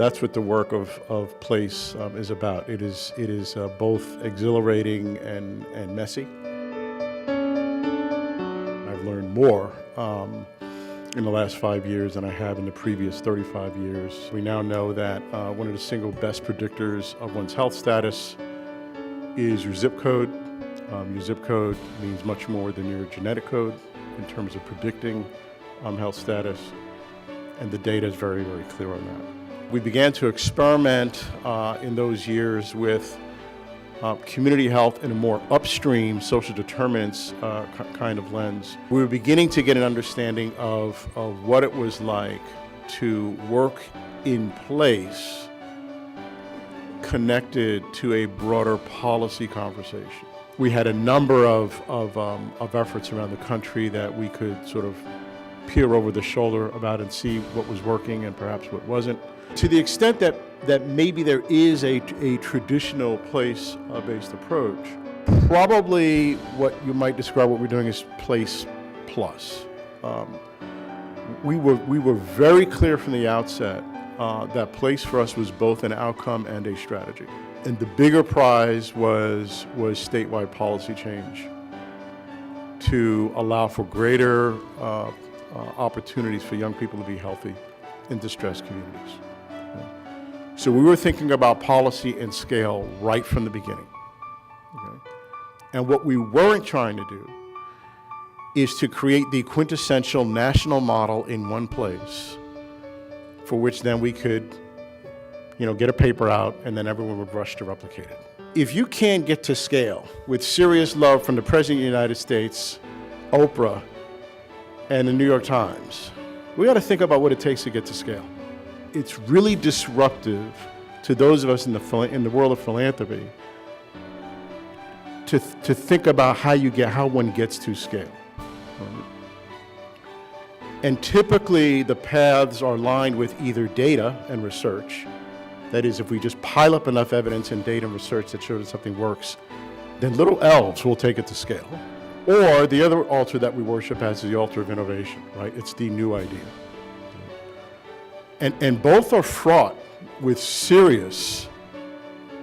That's what the work of Place is about. It is both exhilarating and messy. I've learned more in the last 5 years than I have in the previous 35 years. We now know that one of the single best predictors of one's health status is your zip code. Your zip code means much more than your genetic code in terms of predicting health status, and the data is very, very clear on that. We began to experiment in those years with community health in a more upstream social determinants kind of lens. We were beginning to get an understanding of what it was like to work in place connected to a broader policy conversation. We had a number of efforts around the country that we could sort of peer over the shoulder about and see what was working and perhaps what wasn't. To the extent that maybe there is a traditional place-based approach, probably what you might describe what we're doing as place plus. We were very clear from the outset that place for us was both an outcome and a strategy. And the bigger prize was statewide policy change to allow for greater opportunities for young people to be healthy in distressed communities. So we were thinking about policy and scale right from the beginning. Okay? And what we weren't trying to do is to create the quintessential national model in one place for which then we could get a paper out and then everyone would rush to replicate it. If you can't get to scale with serious love from the President of the United States, Oprah, and the New York Times, we got to think about what it takes to get to scale. It's really disruptive to those of us in the world of philanthropy to think about how one gets to scale. And typically the paths are lined with either data and research. That is, if we just pile up enough evidence and data and research that shows that something works, then little elves will take it to scale. Or the other altar that we worship as is the altar of innovation, right? It's the new idea. And both are fraught with serious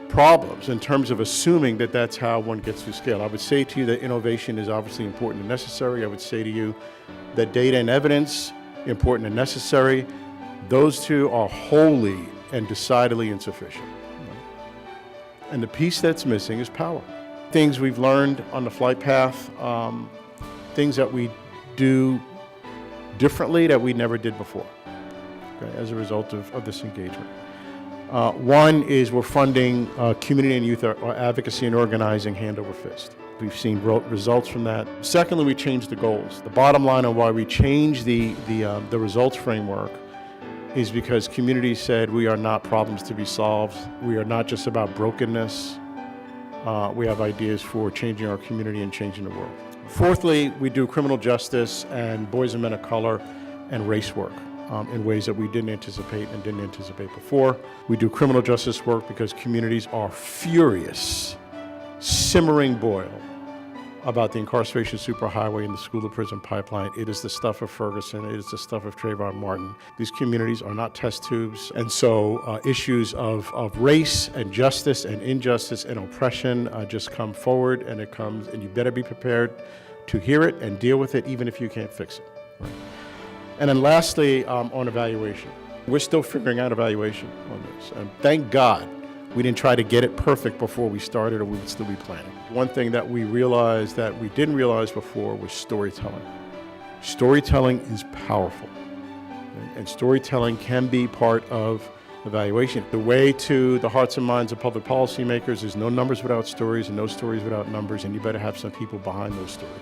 problems in terms of assuming that that's how one gets to scale. I would say to you that innovation is obviously important and necessary. I would say to you that data and evidence, important and necessary. Those two are wholly and decidedly insufficient. And the piece that's missing is power. Things we've learned on the flight path, things that we do differently that we never did before, okay, as a result of this engagement. One is we're funding community and youth advocacy and organizing hand over fist. We've seen results from that. Secondly, we changed the goals. The bottom line on why we changed the results framework is because communities said we are not problems to be solved. We are not just about brokenness. We have ideas for changing our community and changing the world. Fourthly, we do criminal justice and boys and men of color and race work in ways that we didn't anticipate before. We do criminal justice work because communities are furious, simmering boil about the incarceration superhighway and the school to prison pipeline. It is the stuff of Ferguson. It is the stuff of Trayvon Martin. These communities are not test tubes. And so issues of race and justice and injustice and oppression just come forward, and it comes, and you better be prepared to hear it and deal with it even if you can't fix it. Right? And then lastly, on evaluation. We're still figuring out evaluation on this. And thank God we didn't try to get it perfect before we started, or we would still be planning. One thing that we realized that we didn't realize before was storytelling. Storytelling is powerful, and storytelling can be part of evaluation. The way to the hearts and minds of public policymakers is no numbers without stories and no stories without numbers, and you better have some people behind those stories.